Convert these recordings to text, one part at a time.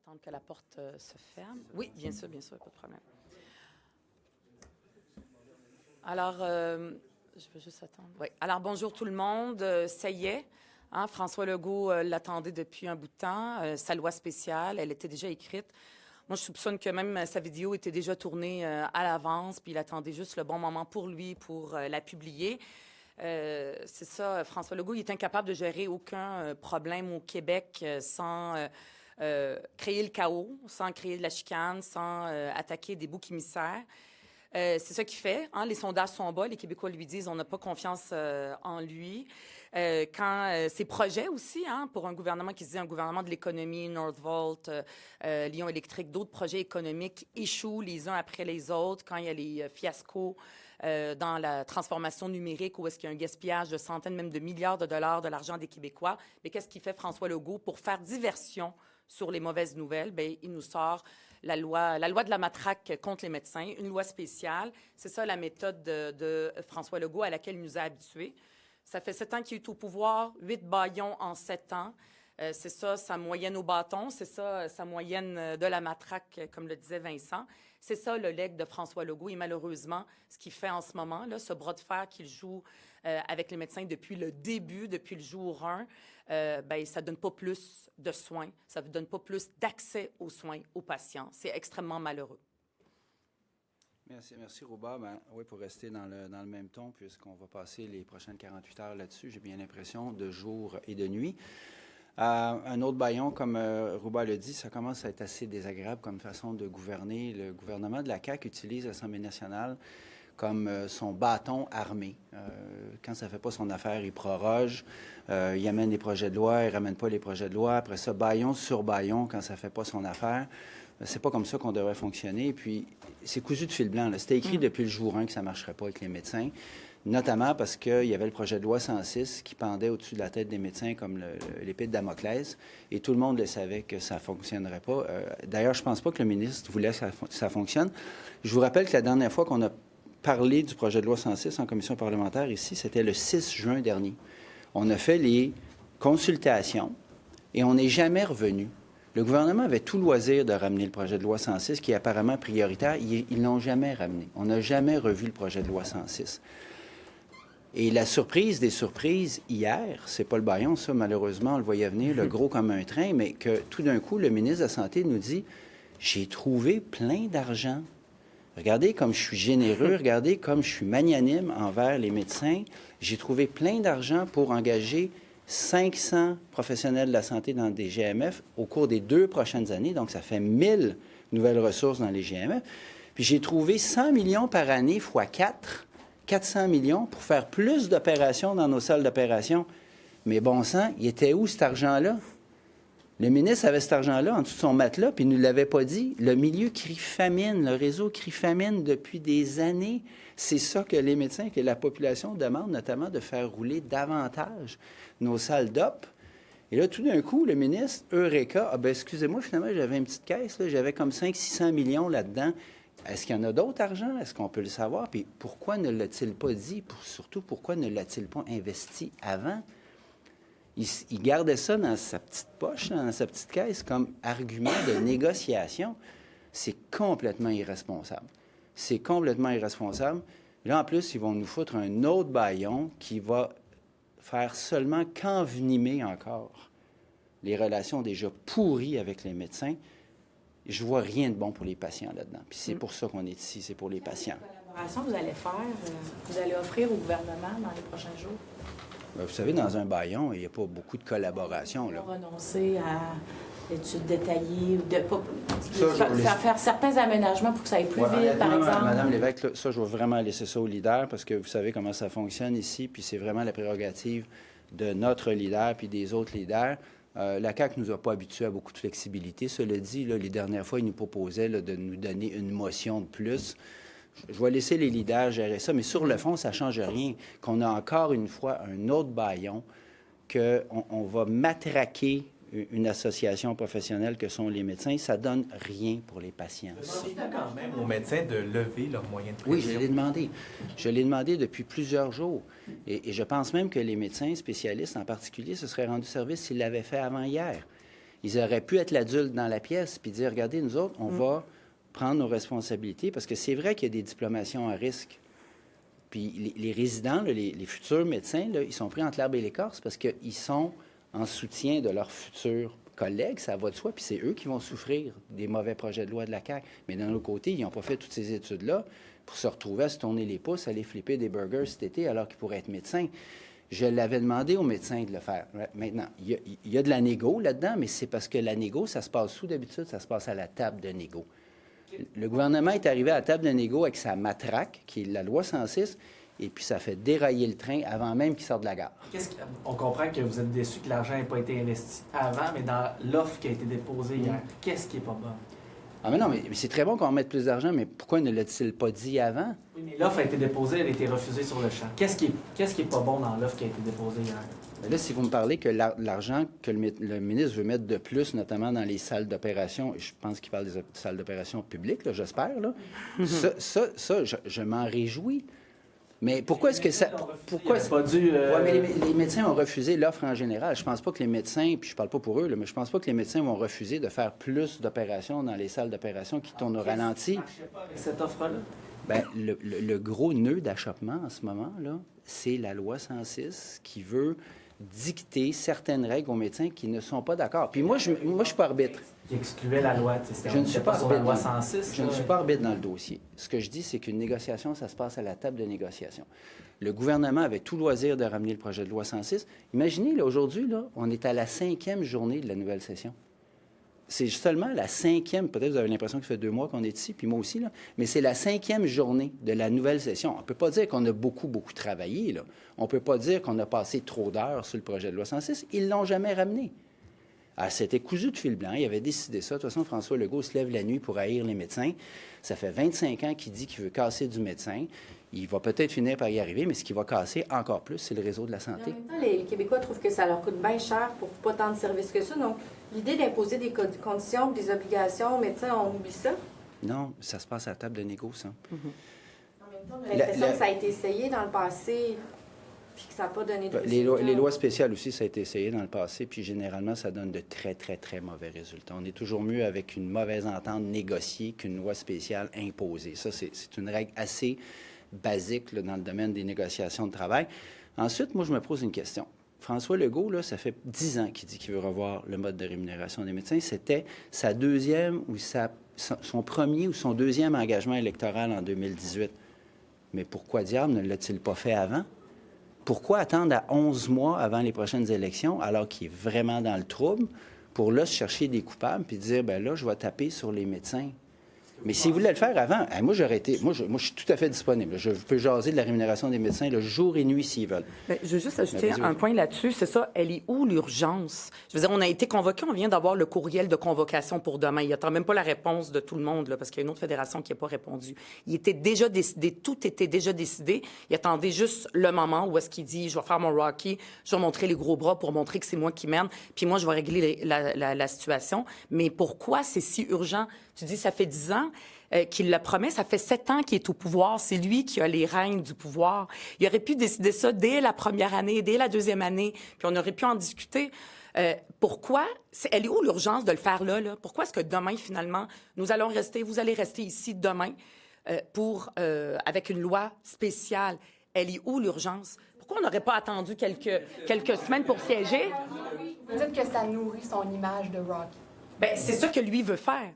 Attendre que la porte se ferme. Oui, bien sûr, pas de problème. Alors, je veux juste attendre. Oui. Alors, bonjour tout le monde. Ça y est, hein, François Legault l'attendait depuis un bout de temps. Sa loi spéciale, elle était déjà écrite. Moi, je soupçonne que même sa vidéo était déjà tournée à l'avance, puis il attendait juste le bon moment pour lui pour la publier. C'est ça, François Legault, il est incapable de gérer aucun problème au Québec sans créer le chaos, sans créer de la chicane, sans attaquer des boucs émissaires. C'est ça qu'il fait. Hein? Les sondages sont bas. Les Québécois lui disent on n'a pas confiance en lui. Quand ses projets aussi, hein, pour un gouvernement qui se dit un gouvernement de l'économie, Northvolt, Lion électrique, d'autres projets économiques échouent les uns après les autres. Quand il y a les fiascos dans la transformation numérique où est-ce qu'il y a un gaspillage de centaines, même de milliards de dollars de l'argent des Québécois, mais qu'est-ce qu'il fait François Legault pour faire diversion sur les mauvaises nouvelles? Bien, il nous sort la loi de la matraque contre les médecins, une loi spéciale. C'est ça la méthode de François Legault à laquelle il nous a habitués. Ça fait 7 ans qu'il est au pouvoir, 8 bâillons en 7 ans. C'est ça sa moyenne au bâton, c'est ça sa moyenne de la matraque, comme le disait Vincent. C'est ça le legs de François Legault. Et malheureusement, ce qu'il fait en ce moment, là, ce bras de fer qu'il joue avec les médecins depuis le début, depuis le jour 1, ben, ça ne donne pas plus de soins, ça ne donne pas plus d'accès aux soins aux patients. C'est extrêmement malheureux. Merci Rouba. Ben, oui, pour rester dans le même ton, puisqu'on va passer les prochaines 48 heures là-dessus, j'ai bien l'impression, de jour et de nuit. Un autre bâillon, comme Rouba l'a dit, ça commence à être assez désagréable comme façon de gouverner. Le gouvernement de la CAQ utilise l'Assemblée nationale comme son bâton armé. Quand ça ne fait pas son affaire, il proroge, il amène des projets de loi, il ne ramène pas les projets de loi. Après ça, bâillon sur bâillon, quand ça ne fait pas son affaire. C'est pas comme ça qu'on devrait fonctionner. Et puis, c'est cousu de fil blanc. C'était écrit depuis le jour 1 que ça ne marcherait pas avec les médecins, notamment parce qu'il y avait le projet de loi 106 qui pendait au-dessus de la tête des médecins comme l'épée de Damoclès, et tout le monde le savait que ça ne fonctionnerait pas. D'ailleurs, je ne pense pas que le ministre voulait que ça fonctionne. Je vous rappelle que la dernière fois qu'on a parlé du projet de loi 106 en commission parlementaire ici, c'était le 6 juin dernier. On a fait les consultations et on n'est jamais revenu. Le gouvernement avait tout loisir de ramener le projet de loi 106, qui est apparemment prioritaire. Ils ne l'ont jamais ramené. On n'a jamais revu le projet de loi 106. Et la surprise des surprises hier, c'est pas le bâillon, ça, malheureusement, on le voyait venir, le gros comme un train, mais que tout d'un coup, le ministre de la Santé nous dit « J'ai trouvé plein d'argent. Regardez comme je suis généreux, regardez comme je suis magnanime envers les médecins. J'ai trouvé plein d'argent pour engager 500 professionnels de la santé dans des GMF au cours des 2 prochaines années. Donc, ça fait 1000 nouvelles ressources dans les GMF. Puis, j'ai trouvé 100 millions par année fois 4, 400 millions pour faire plus d'opérations dans nos salles d'opération. Mais bon sang, il était où cet argent-là? Le ministre avait cet argent-là en dessous de son matelas, puis il ne nous l'avait pas dit. Le milieu crie famine, le réseau crie famine depuis des années. C'est ça que les médecins, que la population demande, notamment de faire rouler davantage nos salles d'op. Et là, tout d'un coup, le ministre, Eureka, ah ben excusez-moi, finalement, j'avais une petite caisse, là, j'avais comme 500-600 millions là-dedans. Est-ce qu'il y en a d'autres argent? Est-ce qu'on peut le savoir? Puis pourquoi ne l'a-t-il pas dit? Surtout, pourquoi ne l'a-t-il pas investi avant? Il gardait ça dans sa petite poche, dans sa petite caisse, comme argument de négociation. C'est complètement irresponsable. C'est complètement irresponsable. Là, en plus, ils vont nous foutre un autre bâillon qui va faire seulement qu'envenimer encore les relations déjà pourries avec les médecins. Je vois rien de bon pour les patients là-dedans. Puis c'est pour ça qu'on est ici, c'est pour les patients. Quelle collaboration vous allez faire, vous allez offrir au gouvernement dans les prochains jours? Vous savez, dans un bâillon, il n'y a pas beaucoup de collaboration. Là. Renoncer à l'étude détaillée, de faire certains aménagements pour que ça aille plus vite, par exemple. Madame Lévesque, là, ça, je vais vraiment laisser ça au leader parce que vous savez comment ça fonctionne ici, puis c'est vraiment la prérogative de notre leader puis des autres leaders. La CAQ ne nous a pas habitués à beaucoup de flexibilité. Cela dit, là, les dernières fois, ils nous proposaient là, de nous donner une motion de plus. Je vais laisser les leaders gérer ça, mais sur le fond, ça ne change rien. Qu'on a encore une fois un autre bâillon, qu'on va matraquer une association professionnelle que sont les médecins, ça ne donne rien pour les patients. Demandez-vous quand même aux médecins de lever leurs moyens de pression? Oui, je l'ai demandé. Je l'ai demandé depuis plusieurs jours. Et je pense même que les médecins spécialistes, en particulier, se seraient rendus service s'ils l'avaient fait avant hier. Ils auraient pu être l'adulte dans la pièce puis dire, regardez, nous autres, on va prendre nos responsabilités, parce que c'est vrai qu'il y a des diplomations à risque. Puis les résidents, là, les futurs médecins, là, ils sont pris entre l'herbe et l'écorce parce qu'ils sont en soutien de leurs futurs collègues, ça va de soi, puis c'est eux qui vont souffrir des mauvais projets de loi de la CAQ. Mais d'un autre côté, ils n'ont pas fait toutes ces études-là pour se retrouver à se tourner les pouces, aller flipper des burgers cet été alors qu'ils pourraient être médecins. Je l'avais demandé aux médecins de le faire. Maintenant, il y a de la négo là-dedans, mais c'est parce que la négo, ça se passe sous d'habitude, ça se passe à la table de négo. Le gouvernement est arrivé à la table de négo avec sa matraque, qui est la loi 106, et puis ça fait dérailler le train avant même qu'il sorte de la gare. On comprend que vous êtes déçu que l'argent n'ait pas été investi avant, mais dans l'offre qui a été déposée hier, qu'est-ce qui n'est pas bon? Ah, mais non, mais c'est très bon qu'on mette plus d'argent, mais pourquoi ne l'a-t-il pas dit avant? Oui, mais l'offre a été déposée, elle a été refusée sur le champ. Qu'est-ce qui est pas bon dans l'offre qui a été déposée hier? Mais là, si vous me parlez que l'argent que le ministre veut mettre de plus, notamment dans les salles d'opération, je pense qu'il parle des salles d'opération publiques, là, j'espère, là, ça, je m'en réjouis. Mais pourquoi est-ce que ça... Pourquoi pas dû... Ouais, mais les médecins ont refusé l'offre en général. Je pense pas que les médecins, puis je parle pas pour eux, là, mais je pense pas que les médecins vont refuser de faire plus d'opérations dans les salles d'opération qui tournent au ralenti. Ça ne marchait pas avec cette offre-là? Bien, le gros nœud d'achoppement en ce moment, là, c'est la loi 106 qui veut dicter certaines règles aux médecins qui ne sont pas d'accord. Puis moi, je suis pas arbitre. Qui excluait la loi. Je ne suis pas sur la loi 106. Je ne suis pas arbitre dans le dossier. Ce que je dis, c'est qu'une négociation, ça se passe à la table de négociation. Le gouvernement avait tout loisir de ramener le projet de loi 106. Imaginez, là, aujourd'hui, là, on est à la 5e journée de la nouvelle session. C'est seulement la 5e, peut-être vous avez l'impression que ça fait 2 mois qu'on est ici, puis moi aussi, là, mais c'est la 5e journée de la nouvelle session. On ne peut pas dire qu'on a beaucoup travaillé, là. On ne peut pas dire qu'on a passé trop d'heures sur le projet de loi 106. Ils ne l'ont jamais ramené. Ah, c'était cousu de fil blanc. Il avait décidé ça. De toute façon, François Legault se lève la nuit pour haïr les médecins. Ça fait 25 ans qu'il dit qu'il veut casser du médecin. Il va peut-être finir par y arriver, mais ce qui va casser encore plus, c'est le réseau de la santé. En même temps, les Québécois trouvent que ça leur coûte bien cher pour pas tant de services que ça. Donc, l'idée d'imposer des conditions, des obligations aux médecins, on oublie ça. Non, ça se passe à la table de négo, ça. En même temps, on a l'impression que ça a été essayé dans le passé, puis que ça n'a pas donné de résultats. Les lois spéciales aussi, ça a été essayé dans le passé, puis généralement, ça donne de très, très, très mauvais résultats. On est toujours mieux avec une mauvaise entente négociée qu'une loi spéciale imposée. Ça, c'est une règle assez basique là, dans le domaine des négociations de travail. Ensuite, moi, je me pose une question. François Legault, là, ça fait 10 ans qu'il dit qu'il veut revoir le mode de rémunération des médecins. C'était sa deuxième ou son premier ou son deuxième engagement électoral en 2018. Mais pourquoi diable ne l'a-t-il pas fait avant? Pourquoi attendre à 11 mois avant les prochaines élections, alors qu'il est vraiment dans le trouble, pour là se chercher des coupables puis dire, bien là, je vais taper sur les médecins? Mais s'il voulait le faire avant, moi, j'aurais été... Moi, je suis tout à fait disponible. Je peux jaser de la rémunération des médecins le jour et nuit s'ils veulent. Bien, je veux juste ajouter un point là-dessus. C'est ça, elle est où l'urgence? Je veux dire, on a été convoqués, on vient d'avoir le courriel de convocation pour demain. Il n'y a même pas la réponse de tout le monde, là, parce qu'il y a une autre fédération qui n'a pas répondu. Il était déjà décidé, tout était déjà décidé. Il attendait juste le moment où est-ce qu'il dit, je vais faire mon Rocky, je vais montrer les gros bras pour montrer que c'est moi qui mène, puis moi, je vais régler la situation. Mais pourquoi c'est si urgent? Tu dis, ça fait 10 ans qu'il le promet, ça fait 7 ans qu'il est au pouvoir. C'est lui qui a les rênes du pouvoir. Il aurait pu décider ça dès la première année, dès la deuxième année, puis on aurait pu en discuter. Pourquoi? Elle est où l'urgence de le faire là? Pourquoi est-ce que demain, finalement, vous allez rester ici demain avec une loi spéciale? Elle est où l'urgence? Pourquoi on n'aurait pas attendu quelques semaines pour siéger? Vous dites que ça nourrit son image de Rocky. Bien, c'est ça que lui veut faire.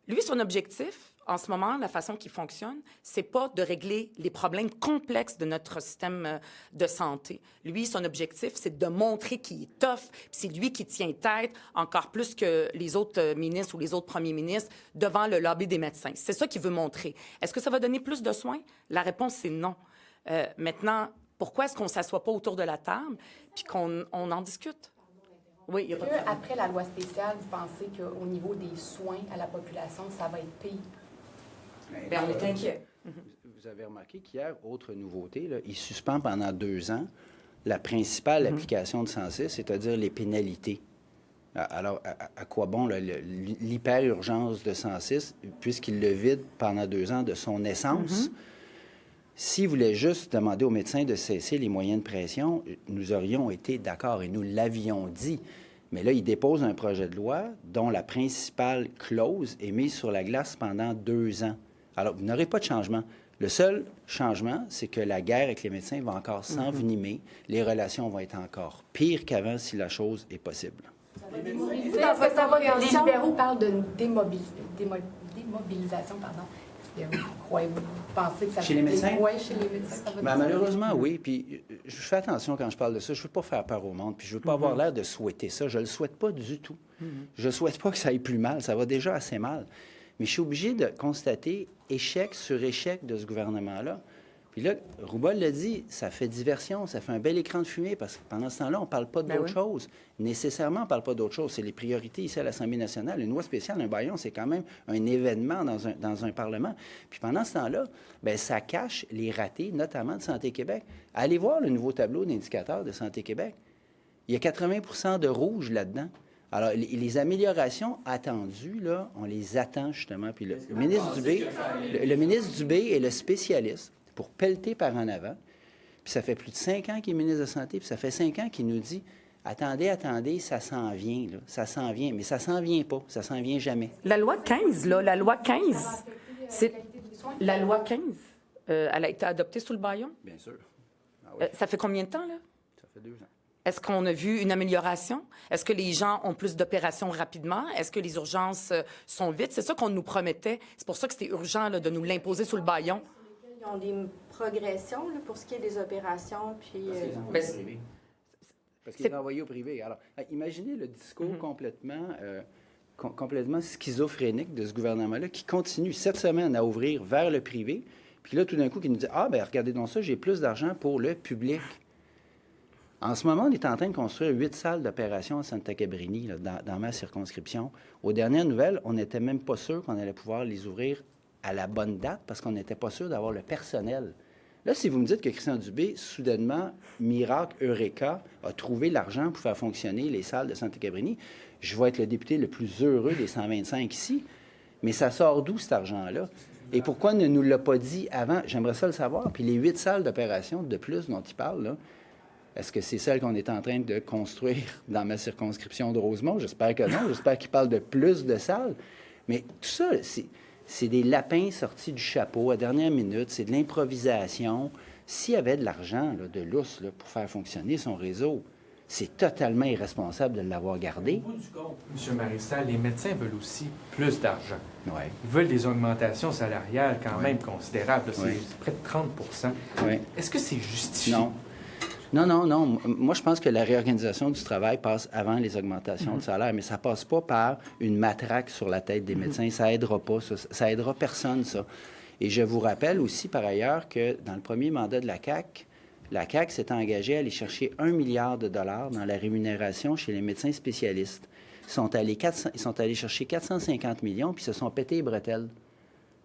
Lui, son objectif, en ce moment, la façon qu'il fonctionne, c'est pas de régler les problèmes complexes de notre système de santé. Lui, son objectif, c'est de montrer qu'il est tough, puis c'est lui qui tient tête encore plus que les autres ministres ou les autres premiers ministres devant le lobby des médecins. C'est ça qu'il veut montrer. Est-ce que ça va donner plus de soins? La réponse, c'est non. Maintenant, pourquoi est-ce qu'on ne s'assoit pas autour de la table puis qu'on en discute? Oui, il y a pas de problème. Après la loi spéciale, vous pensez qu'au niveau des soins à la population, ça va être pire? Bien, on est inquiet. Vous avez remarqué qu'hier, autre nouveauté, là, il suspend pendant 2 ans la principale application de 106, c'est-à-dire les pénalités. Alors, à quoi bon l'hyper-urgence de 106, puisqu'il le vide pendant 2 ans de son essence? S'il voulait juste demander aux médecins de cesser les moyens de pression, nous aurions été d'accord et nous l'avions dit. Mais là, il dépose un projet de loi dont la principale clause est mise sur la glace pendant 2 ans. Alors, vous n'aurez pas de changement. Le seul changement, c'est que la guerre avec les médecins va encore s'envenimer. Les relations vont être encore pires qu'avant si la chose est possible. Dans votre Les compréhension, libéraux parlent de démobilisation, pardon. Est-ce que vous pensez que ça Chez les médecins? Oui, chez les médecins. Ça va Ben, malheureusement, oui. Puis je fais attention quand je parle de ça. Je ne veux pas faire peur au monde. Puis je ne veux pas avoir l'air de souhaiter ça. Je ne le souhaite pas du tout. Je ne souhaite pas que ça aille plus mal. Ça va déjà assez mal. Mais je suis obligé de constater échec sur échec de ce gouvernement-là. Puis là, Roubal l'a dit, ça fait diversion, ça fait un bel écran de fumée parce que pendant ce temps-là, on ne parle pas d'autre chose. Nécessairement, on ne parle pas d'autre chose. C'est les priorités ici à l'Assemblée nationale. Une loi spéciale, un bâillon, c'est quand même un événement dans un Parlement. Puis pendant ce temps-là, bien, ça cache les ratés, notamment de Santé Québec. Allez voir le nouveau tableau d'indicateurs de Santé Québec. Il y a 80 de rouge là-dedans. Alors, les améliorations attendues, là, on les attend justement. Puis le ministre Dubé est le spécialiste pour pelleter par en avant. Puis ça fait plus de 5 ans qu'il est ministre de la Santé, puis ça fait 5 ans qu'il nous dit « Attendez, ça s'en vient, là, ça s'en vient. » Mais ça s'en vient pas, ça s'en vient jamais. La loi 15, là, la loi 15, c'est... La loi 15, elle a été adoptée sous le bâillon? Bien sûr. Ah oui, Ça fait combien de temps, là? ça fait 2 ans. Est-ce qu'on a vu une amélioration? Est-ce que les gens ont plus d'opérations rapidement? Est-ce que les urgences sont vite? C'est ça qu'on nous promettait. C'est pour ça que c'était urgent là, de nous l'imposer sous le bâillon. ils ont des progressions là, pour ce qui est des opérations. Puis, Ben, Parce qu'il est envoyé au privé. Alors, imaginez le discours complètement schizophrénique de ce gouvernement-là qui continue cette semaine à ouvrir vers le privé. Puis là, tout d'un coup, qui nous dit « Ah, bien, regardez donc ça, j'ai plus d'argent pour le public. » En ce moment, on est en train de construire 8 salles d'opération à Santa Cabrini, là, dans ma circonscription. Aux dernières nouvelles, on n'était même pas sûr qu'on allait pouvoir les ouvrir à la bonne date parce qu'on n'était pas sûr d'avoir le personnel. Là, si vous me dites que Christian Dubé, soudainement, miracle, eureka, a trouvé l'argent pour faire fonctionner les salles de Santa Cabrini, je vais être le député le plus heureux des 125 ici. Mais ça sort d'où, cet argent-là? Et pourquoi ne nous l'a pas dit avant? J'aimerais ça le savoir. Puis les 8 salles d'opération de plus dont il parle, là, est-ce que c'est celle qu'on est en train de construire dans ma circonscription de Rosemont? J'espère que non. J'espère qu'il parle de plus de salles. Mais tout ça, c'est des lapins sortis du chapeau à dernière minute. C'est de l'improvisation. S'il y avait de l'argent, là, de lousse, là, pour faire fonctionner son réseau, c'est totalement irresponsable de l'avoir gardé. Au bout du compte, M. Marissal, les médecins veulent aussi plus d'argent. Ouais. Ils veulent des augmentations salariales quand même considérables. Là, c'est Ouais. près de 30 Ouais. Est-ce que c'est justifié? Non. Non. Moi, je pense que la réorganisation du travail passe avant les augmentations de salaire, mais ça passe pas par une matraque sur la tête des médecins. Ça aidera pas, ça aidera personne, ça. Et je vous rappelle aussi, par ailleurs, que dans le premier mandat de la CAQ s'est engagée à aller chercher 1 milliard de dollars dans la rémunération chez les médecins spécialistes. Ils sont allés chercher 450 millions, puis se sont pétés les bretelles.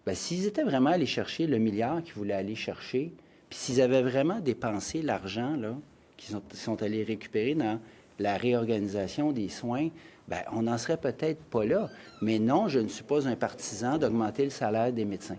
Bien, s'ils étaient vraiment allés chercher le milliard qu'ils voulaient aller chercher, puis s'ils avaient vraiment dépensé l'argent là, qu'ils sont allés récupérer dans la réorganisation des soins, bien, on n'en serait peut-être pas là. Mais non, je ne suis pas un partisan d'augmenter le salaire des médecins.